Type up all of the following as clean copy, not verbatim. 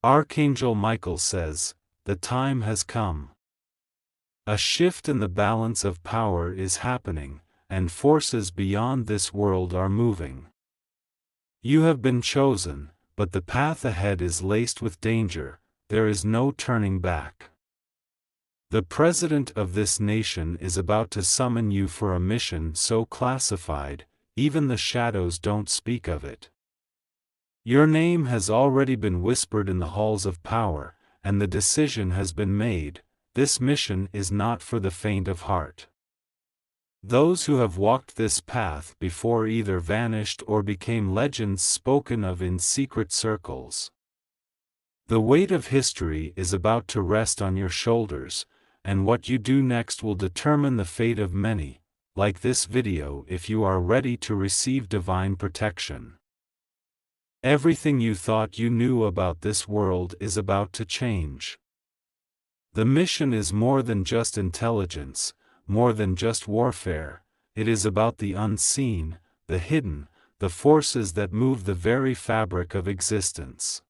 Archangel Michael says, the time has come. A shift in the balance of power is happening, and forces beyond this world are moving. You have been chosen, but the path ahead is laced with danger. There is no turning back. The president of this nation is about to summon you for a mission so classified, even the shadows don't speak of it. Your name has already been whispered in the halls of power, and the decision has been made. This mission is not for the faint of heart. Those who have walked this path before either vanished or became legends spoken of in secret circles. The weight of history is about to rest on your shoulders, and what you do next will determine the fate of many, like this video, if you are ready to receive divine protection. Everything you thought you knew about this world is about to change. The mission is more than just intelligence, more than just warfare. It is about the unseen, the hidden, the forces that move the very fabric of existence.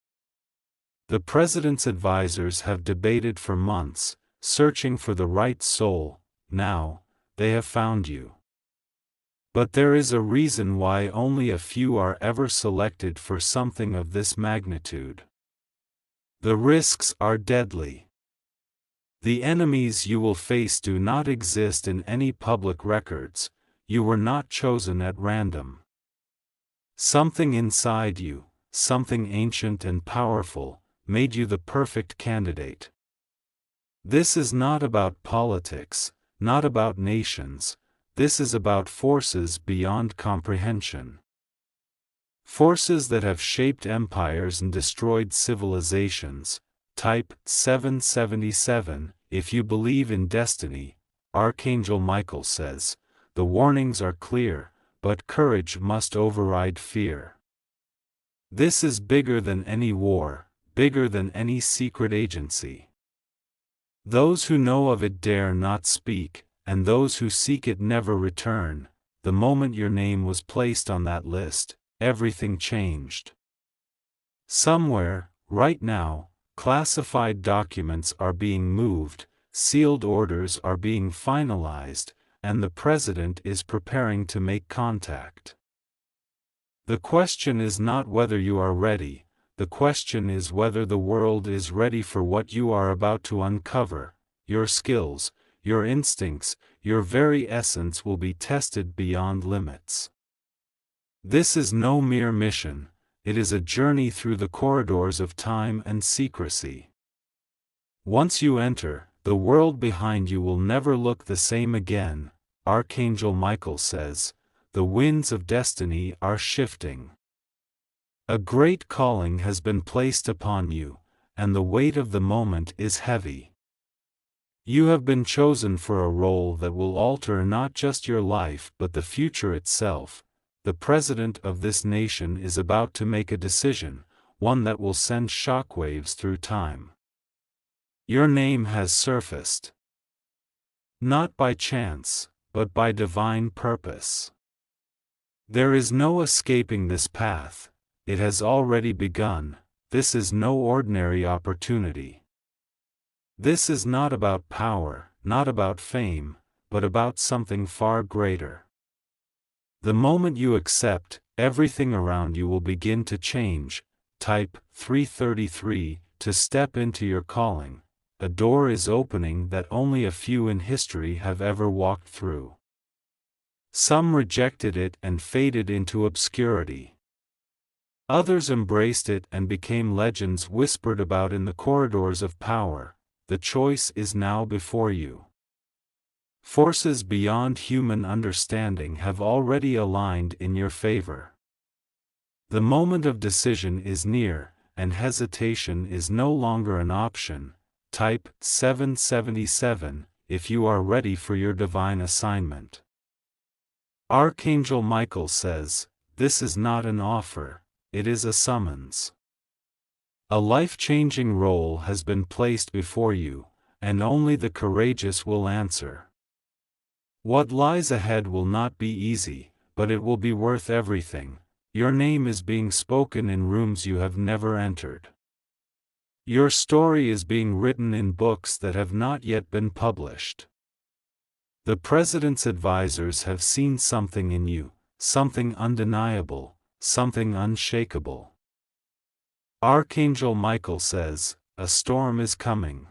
The president's advisors have debated for months, searching for the right soul. Now, they have found you. But there is a reason why only a few are ever selected for something of this magnitude. The risks are deadly. The enemies you will face do not exist in any public records. You were not chosen at random. Something inside you, something ancient and powerful, made you the perfect candidate. This is not about politics, not about nations. This is about forces beyond comprehension. Forces that have shaped empires and destroyed civilizations. Type 777, if you believe in destiny. Archangel Michael says, the warnings are clear, but courage must override fear. This is bigger than any war, bigger than any secret agency. Those who know of it dare not speak, and those who seek it never return. The moment your name was placed on that list, everything changed. Somewhere, right now, classified documents are being moved, sealed orders are being finalized, and the president is preparing to make contact. The question is not whether you are ready, the question is whether the world is ready for what you are about to uncover. Your skills, your instincts, your very essence will be tested beyond limits. This is no mere mission, it is a journey through the corridors of time and secrecy. Once you enter, the world behind you will never look the same again. Archangel Michael says, the winds of destiny are shifting. A great calling has been placed upon you, and the weight of the moment is heavy. You have been chosen for a role that will alter not just your life but the future itself. The president of this nation is about to make a decision, one that will send shockwaves through time. Your name has surfaced. Not by chance, but by divine purpose. There is no escaping this path. It has already begun. This is no ordinary opportunity. This is not about power, not about fame, but about something far greater. The moment you accept, everything around you will begin to change. Type 333 to step into your calling. A door is opening that only a few in history have ever walked through. Some rejected it and faded into obscurity. Others embraced it and became legends whispered about in the corridors of power. The choice is now before you. Forces beyond human understanding have already aligned in your favor. The moment of decision is near, and hesitation is no longer an option. Type 777 if you are ready for your divine assignment. Archangel Michael says, this is not an offer, it is a summons. A life-changing role has been placed before you, and only the courageous will answer. What lies ahead will not be easy, but it will be worth everything. Your name is being spoken in rooms you have never entered. Your story is being written in books that have not yet been published. The President's advisors have seen something in you, something undeniable, something unshakable. Archangel Michael says, a storm is coming.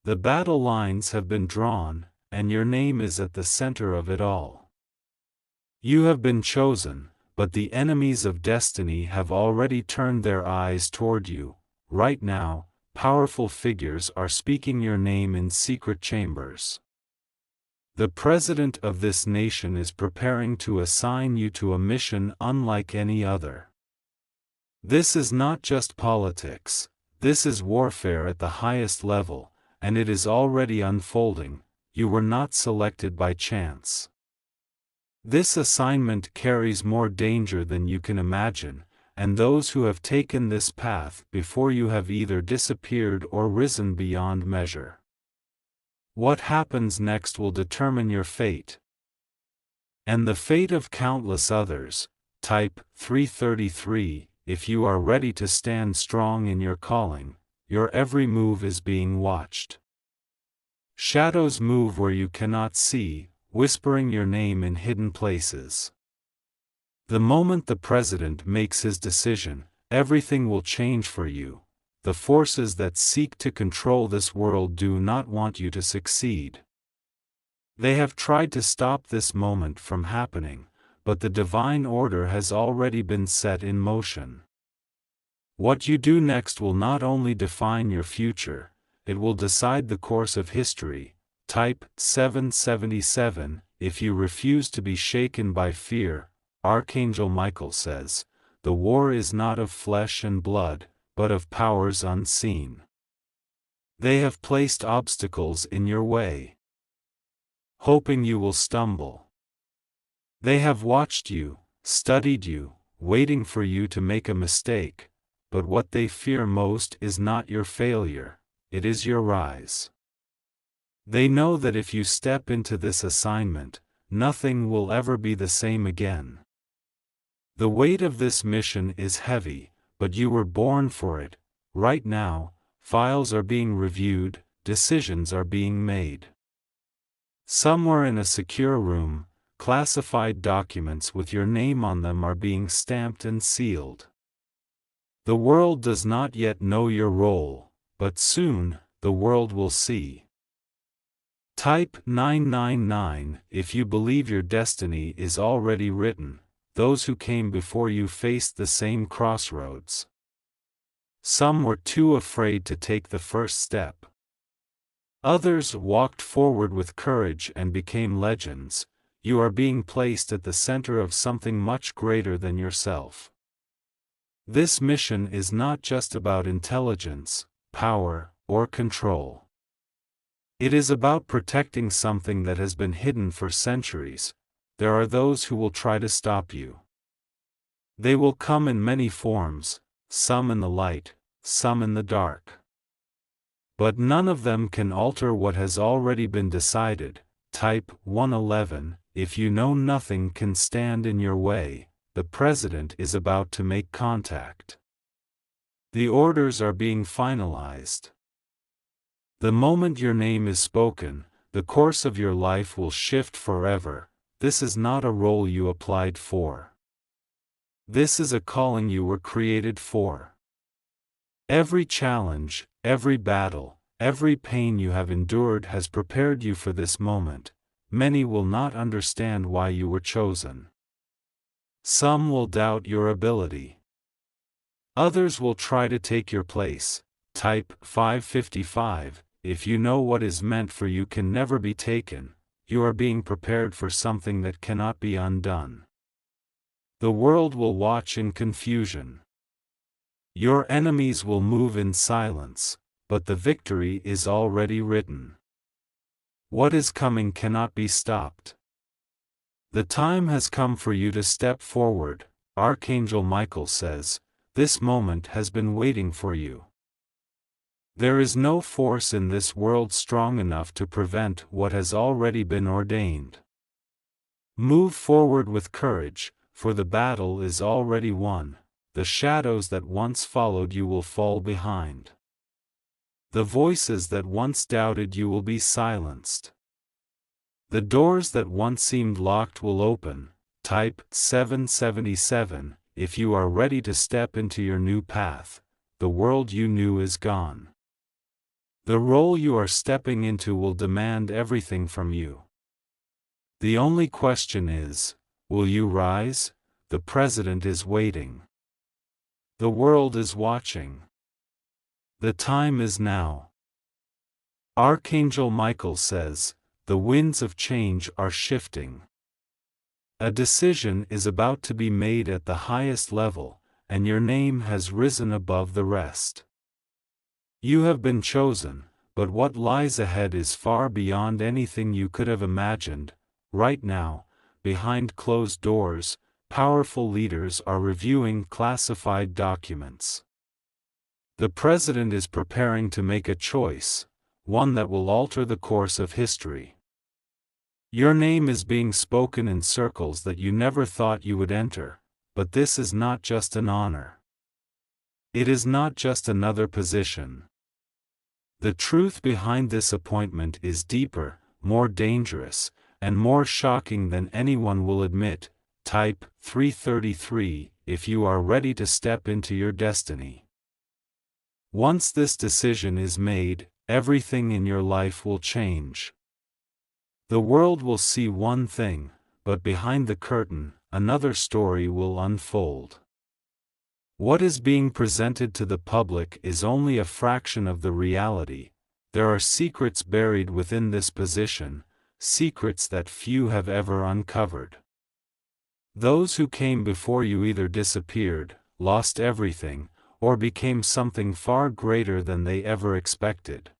The battle lines have been drawn, and your name is at the center of it all. You have been chosen, but the enemies of destiny have already turned their eyes toward you. Right now, powerful figures are speaking your name in secret chambers. The President of this nation is preparing to assign you to a mission unlike any other. This is not just politics, this is warfare at the highest level, and it is already unfolding. You were not selected by chance. This assignment carries more danger than you can imagine, and those who have taken this path before you have either disappeared or risen beyond measure. What happens next will determine your fate. And the fate of countless others. Type 333, if you are ready to stand strong in your calling, your every move is being watched. Shadows move where you cannot see, whispering your name in hidden places. The moment the President makes his decision, everything will change for you. The forces that seek to control this world do not want you to succeed. They have tried to stop this moment from happening, but the divine order has already been set in motion. What you do next will not only define your future, it will decide the course of history. Type 777, if you refuse to be shaken by fear. Archangel Michael says, the war is not of flesh and blood, but of powers unseen. They have placed obstacles in your way, hoping you will stumble. They have watched you, studied you, waiting for you to make a mistake, but what they fear most is not your failure, it is your rise. They know that if you step into this assignment, nothing will ever be the same again. The weight of this mission is heavy, but you were born for it. Right now, files are being reviewed, decisions are being made. Somewhere in a secure room, classified documents with your name on them are being stamped and sealed. The world does not yet know your role, but soon, the world will see. Type 999 if you believe your destiny is already written. Those who came before you faced the same crossroads. Some were too afraid to take the first step. Others walked forward with courage and became legends. You are being placed at the center of something much greater than yourself. This mission is not just about intelligence, power, or control. It is about protecting something that has been hidden for centuries. There are those who will try to stop you. They will come in many forms, some in the light, some in the dark. But none of them can alter what has already been decided. Type 111, if you know nothing can stand in your way, the President is about to make contact. The orders are being finalized. The moment your name is spoken, the course of your life will shift forever. This is not a role you applied for. This is a calling you were created for. Every challenge, every battle, every pain you have endured has prepared you for this moment. Many will not understand why you were chosen. Some will doubt your ability. Others will try to take your place. Type 555, if you know what is meant for you can never be taken. You are being prepared for something that cannot be undone. The world will watch in confusion. Your enemies will move in silence, but the victory is already written. What is coming cannot be stopped. The time has come for you to step forward, Archangel Michael says. This moment has been waiting for you. There is no force in this world strong enough to prevent what has already been ordained. Move forward with courage, for the battle is already won. The shadows that once followed you will fall behind. The voices that once doubted you will be silenced. The doors that once seemed locked will open. Type 777 if you are ready to step into your new path. The world you knew is gone. The role you are stepping into will demand everything from you. The only question is, will you rise? The president is waiting. The world is watching. The time is now. Archangel Michael says, the winds of change are shifting. A decision is about to be made at the highest level, and your name has risen above the rest. You have been chosen, but what lies ahead is far beyond anything you could have imagined. Right now, behind closed doors, powerful leaders are reviewing classified documents. The president is preparing to make a choice, one that will alter the course of history. Your name is being spoken in circles that you never thought you would enter, but this is not just an honor. It is not just another position. The truth behind this appointment is deeper, more dangerous, and more shocking than anyone will admit. Type 333 if you are ready to step into your destiny. Once this decision is made, everything in your life will change. The world will see one thing, but behind the curtain, another story will unfold. What is being presented to the public is only a fraction of the reality. There are secrets buried within this position, secrets that few have ever uncovered. Those who came before you either disappeared, lost everything, or became something far greater than they ever expected.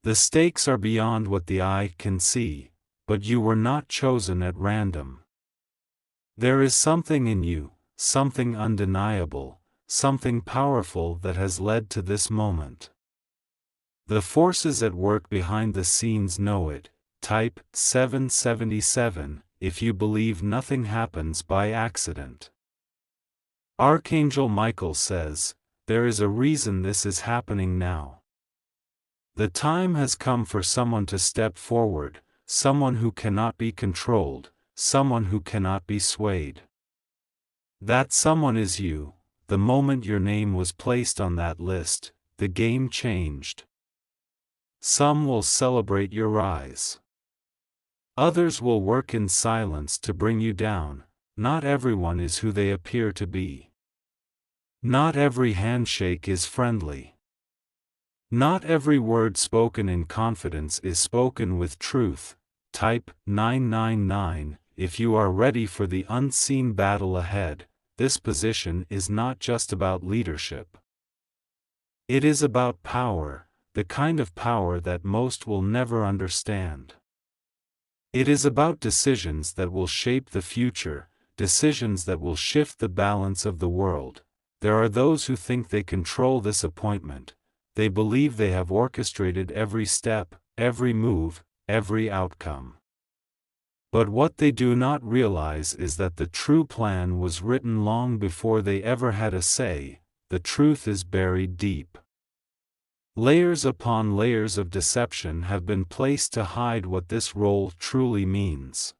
The stakes are beyond what the eye can see, but you were not chosen at random. There is something in you, something undeniable, something powerful that has led to this moment. The forces at work behind the scenes know it. Type 777 if you believe nothing happens by accident. Archangel Michael says, there is a reason this is happening now. The time has come for someone to step forward, someone who cannot be controlled, someone who cannot be swayed. That someone is you. The moment your name was placed on that list, the game changed. Some will celebrate your rise. Others will work in silence to bring you down. Not everyone is who they appear to be. Not every handshake is friendly. Not every word spoken in confidence is spoken with truth. Type 999 if you are ready for the unseen battle ahead. This position is not just about leadership. It is about power, the kind of power that most will never understand. It is about decisions that will shape the future, decisions that will shift the balance of the world. There are those who think they control this appointment. They believe they have orchestrated every step, every move, every outcome. But what they do not realize is that the true plan was written long before they ever had a say. The truth is buried deep. Layers upon layers of deception have been placed to hide what this role truly means.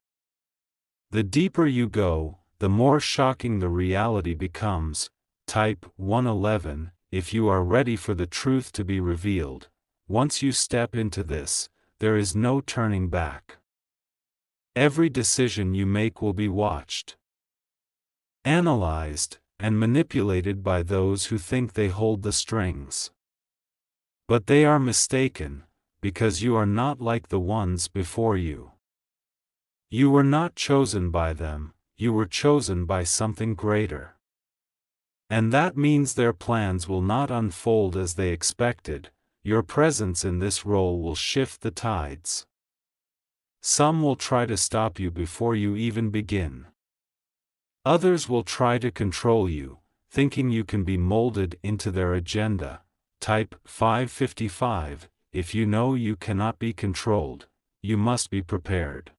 The deeper you go, the more shocking the reality becomes. Type 111 if you are ready for the truth to be revealed. Once you step into this, there is no turning back. Every decision you make will be watched, analyzed, and manipulated by those who think they hold the strings. But they are mistaken, because you are not like the ones before you. You were not chosen by them, you were chosen by something greater. And that means their plans will not unfold as they expected. Your presence in this role will shift the tides. Some will try to stop you before you even begin. Others will try to control you, thinking you can be molded into their agenda. Type 555 if you know you cannot be controlled, you must be prepared.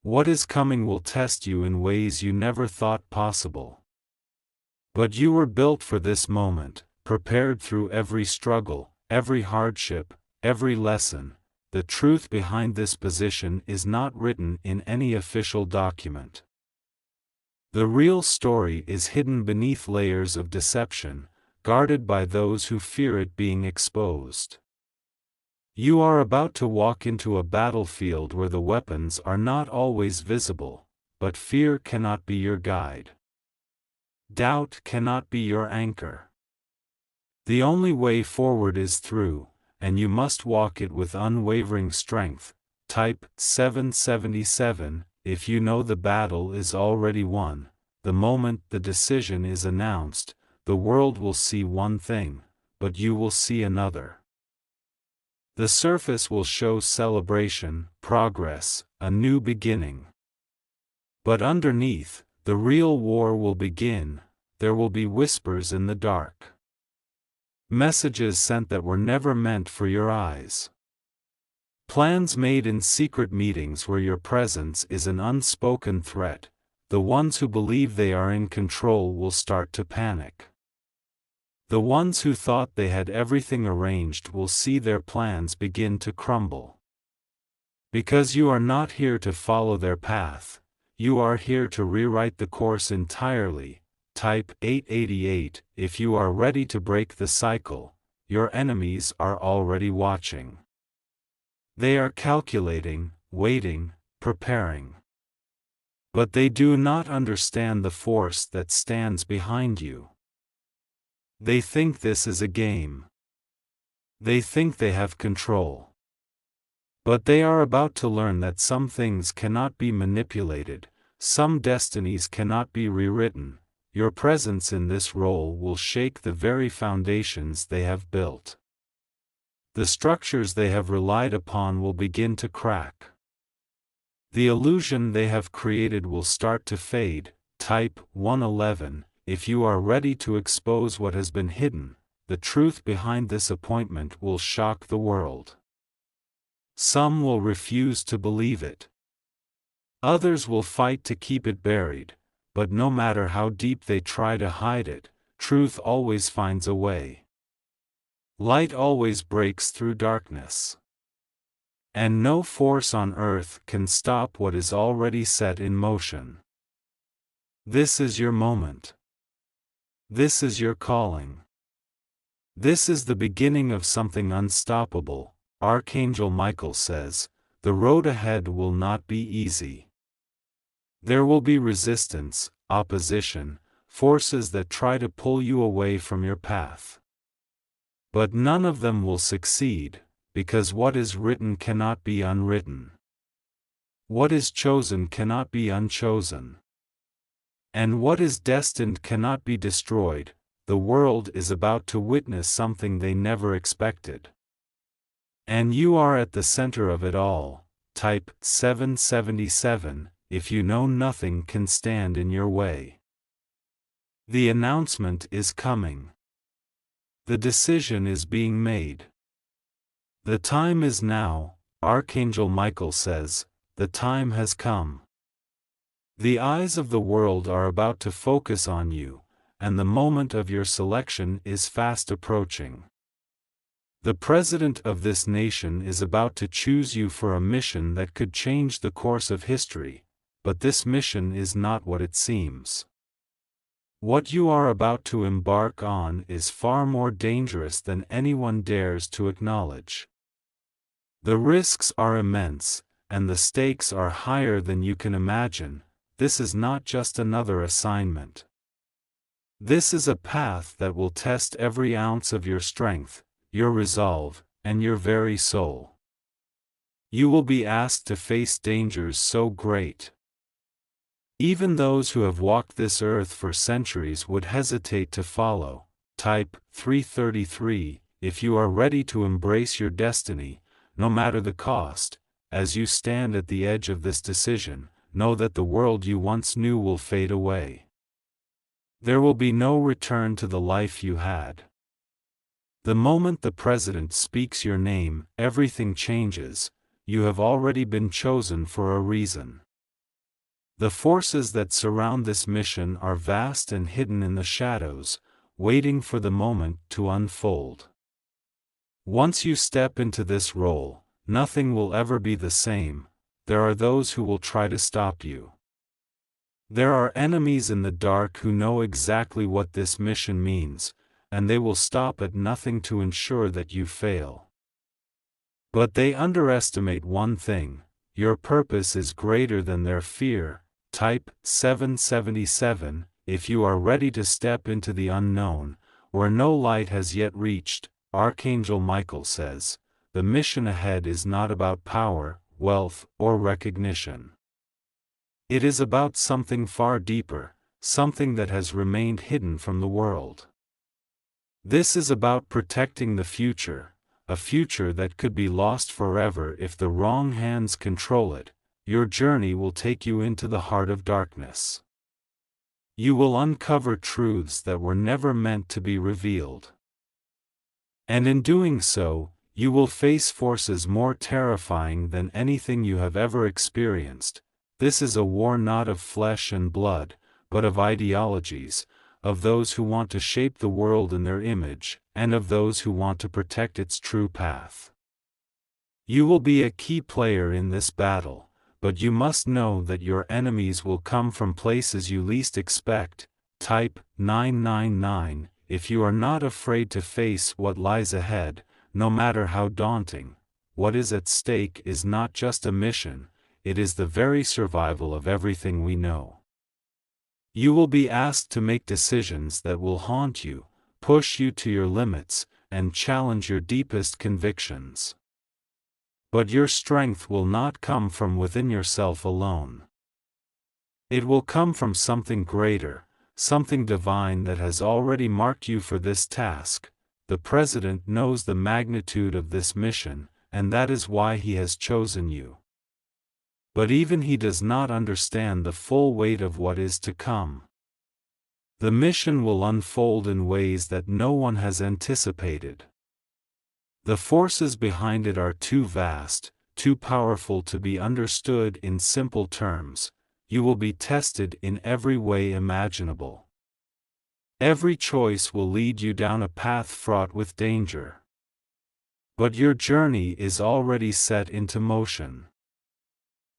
What is coming will test you in ways you never thought possible. But you were built for this moment, prepared through every struggle, every hardship, every lesson. The truth behind this position is not written in any official document. The real story is hidden beneath layers of deception, guarded by those who fear it being exposed. You are about to walk into a battlefield where the weapons are not always visible, but fear cannot be your guide. Doubt cannot be your anchor. The only way forward is through, and you must walk it with unwavering strength. Type 777, if you know the battle is already won. The moment the decision is announced, the world will see one thing, but you will see another. The surface will show celebration, progress, a new beginning. But underneath, the real war will begin. There will be whispers in the dark. Messages sent that were never meant for your eyes. Plans made in secret meetings where your presence is an unspoken threat. The ones who believe they are in control will start to panic. The ones who thought they had everything arranged will see their plans begin to crumble. Because you are not here to follow their path, you are here to rewrite the course entirely. Type 888, if you are ready to break the cycle, your enemies are already watching. They are calculating, waiting, preparing. But they do not understand the force that stands behind you. They think this is a game. They think they have control. But they are about to learn that some things cannot be manipulated, some destinies cannot be rewritten. Your presence in this role will shake the very foundations they have built. The structures they have relied upon will begin to crack. The illusion they have created will start to fade. Type 111, if you are ready to expose what has been hidden, the truth behind this appointment will shock the world. Some will refuse to believe it. Others will fight to keep it buried. But no matter how deep they try to hide it, truth always finds a way. Light always breaks through darkness. And no force on earth can stop what is already set in motion. This is your moment. This is your calling. This is the beginning of something unstoppable. Archangel Michael says, the road ahead will not be easy. There will be resistance, opposition, forces that try to pull you away from your path. But none of them will succeed, because what is written cannot be unwritten. What is chosen cannot be unchosen. And what is destined cannot be destroyed. The world is about to witness something they never expected. And you are at the center of it all. Type 777. If you know nothing can stand in your way. The announcement is coming. The decision is being made. The time is now, Archangel Michael says, the time has come. The eyes of the world are about to focus on you, and the moment of your selection is fast approaching. The president of this nation is about to choose you for a mission that could change the course of history. But this mission is not what it seems. What you are about to embark on is far more dangerous than anyone dares to acknowledge. The risks are immense, and the stakes are higher than you can imagine. This is not just another assignment. This is a path that will test every ounce of your strength, your resolve, and your very soul. You will be asked to face dangers so great. Even those who have walked this earth for centuries would hesitate to follow. Type 333, if you are ready to embrace your destiny, no matter the cost, as you stand at the edge of this decision, know that the world you once knew will fade away. There will be no return to the life you had. The moment the president speaks your name, everything changes. You have already been chosen for a reason. The forces that surround this mission are vast and hidden in the shadows, waiting for the moment to unfold. Once you step into this role, nothing will ever be the same. There are those who will try to stop you. There are enemies in the dark who know exactly what this mission means, and they will stop at nothing to ensure that you fail. But they underestimate one thing: your purpose is greater than their fear. Type 777, if you are ready to step into the unknown, where no light has yet reached. Archangel Michael says, the mission ahead is not about power, wealth, or recognition. It is about something far deeper, something that has remained hidden from the world. This is about protecting the future, a future that could be lost forever if the wrong hands control it. Your journey will take you into the heart of darkness. You will uncover truths that were never meant to be revealed. And in doing so, you will face forces more terrifying than anything you have ever experienced. This is a war not of flesh and blood, but of ideologies, of those who want to shape the world in their image, and of those who want to protect its true path. You will be a key player in this battle, but you must know that your enemies will come from places you least expect. Type 999, if you are not afraid to face what lies ahead, no matter how daunting. What is at stake is not just a mission, it is the very survival of everything we know. You will be asked to make decisions that will haunt you, push you to your limits, and challenge your deepest convictions. But your strength will not come from within yourself alone. It will come from something greater, something divine that has already marked you for this task. The President knows the magnitude of this mission, and that is why he has chosen you. But even he does not understand the full weight of what is to come. The mission will unfold in ways that no one has anticipated. The forces behind it are too vast, too powerful to be understood in simple terms. You will be tested in every way imaginable. Every choice will lead you down a path fraught with danger. But your journey is already set into motion.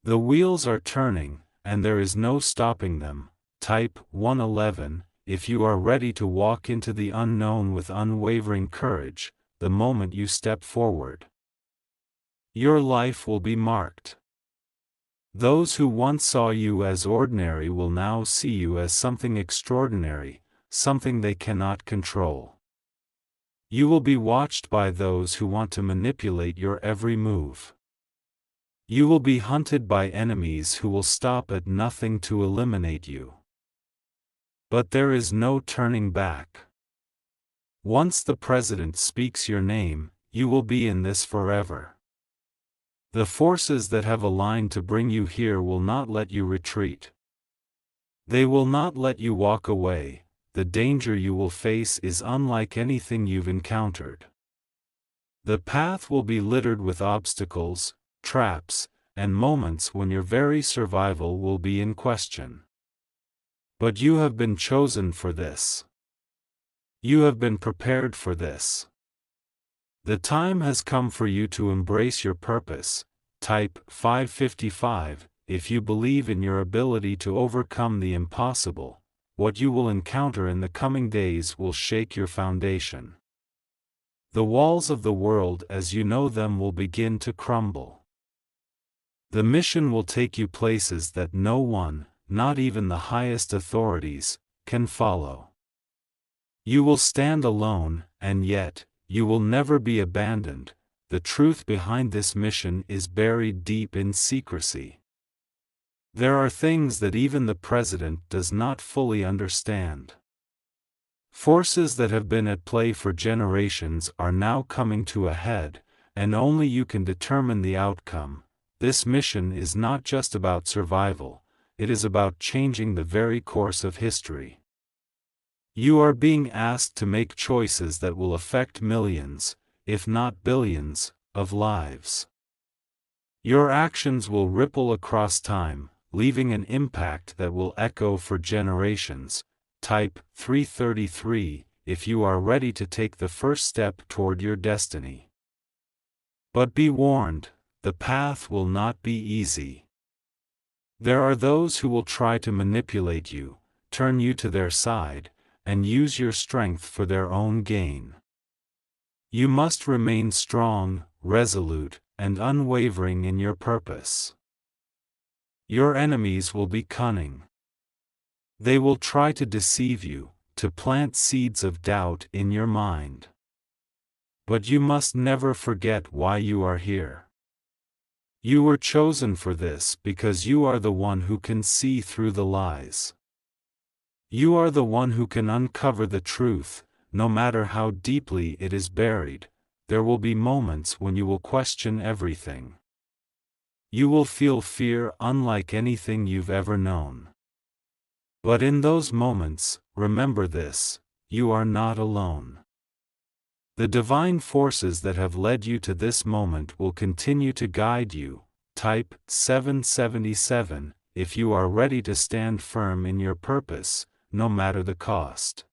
The wheels are turning, and there is no stopping them. Type 111, if you are ready to walk into the unknown with unwavering courage, the moment you step forward. Your life will be marked. Those who once saw you as ordinary will now see you as something extraordinary, something they cannot control. You will be watched by those who want to manipulate your every move. You will be hunted by enemies who will stop at nothing to eliminate you. But there is no turning back. Once the President speaks your name, you will be in this forever. The forces that have aligned to bring you here will not let you retreat. They will not let you walk away. The danger you will face is unlike anything you've encountered. The path will be littered with obstacles, traps, and moments when your very survival will be in question. But you have been chosen for this. You have been prepared for this. The time has come for you to embrace your purpose. Type 555, if you believe in your ability to overcome the impossible. What you will encounter in the coming days will shake your foundation. The walls of the world as you know them will begin to crumble. The mission will take you places that no one, not even the highest authorities, can follow. You will stand alone, and yet, you will never be abandoned. The truth behind this mission is buried deep in secrecy. There are things that even the President does not fully understand. Forces that have been at play for generations are now coming to a head, and only you can determine the outcome. This mission is not just about survival, it is about changing the very course of history. You are being asked to make choices that will affect millions, if not billions, of lives. Your actions will ripple across time, leaving an impact that will echo for generations. Type 333, if you are ready to take the first step toward your destiny. But be warned, the path will not be easy. There are those who will try to manipulate you, turn you to their side, and use your strength for their own gain. You must remain strong, resolute, and unwavering in your purpose. Your enemies will be cunning. They will try to deceive you, to plant seeds of doubt in your mind. But you must never forget why you are here. You were chosen for this because you are the one who can see through the lies. You are the one who can uncover the truth, no matter how deeply it is buried. There will be moments when you will question everything. You will feel fear unlike anything you've ever known. But in those moments, remember this: you are not alone. The divine forces that have led you to this moment will continue to guide you. Type 777 if you are ready to stand firm in your purpose, no matter the cost.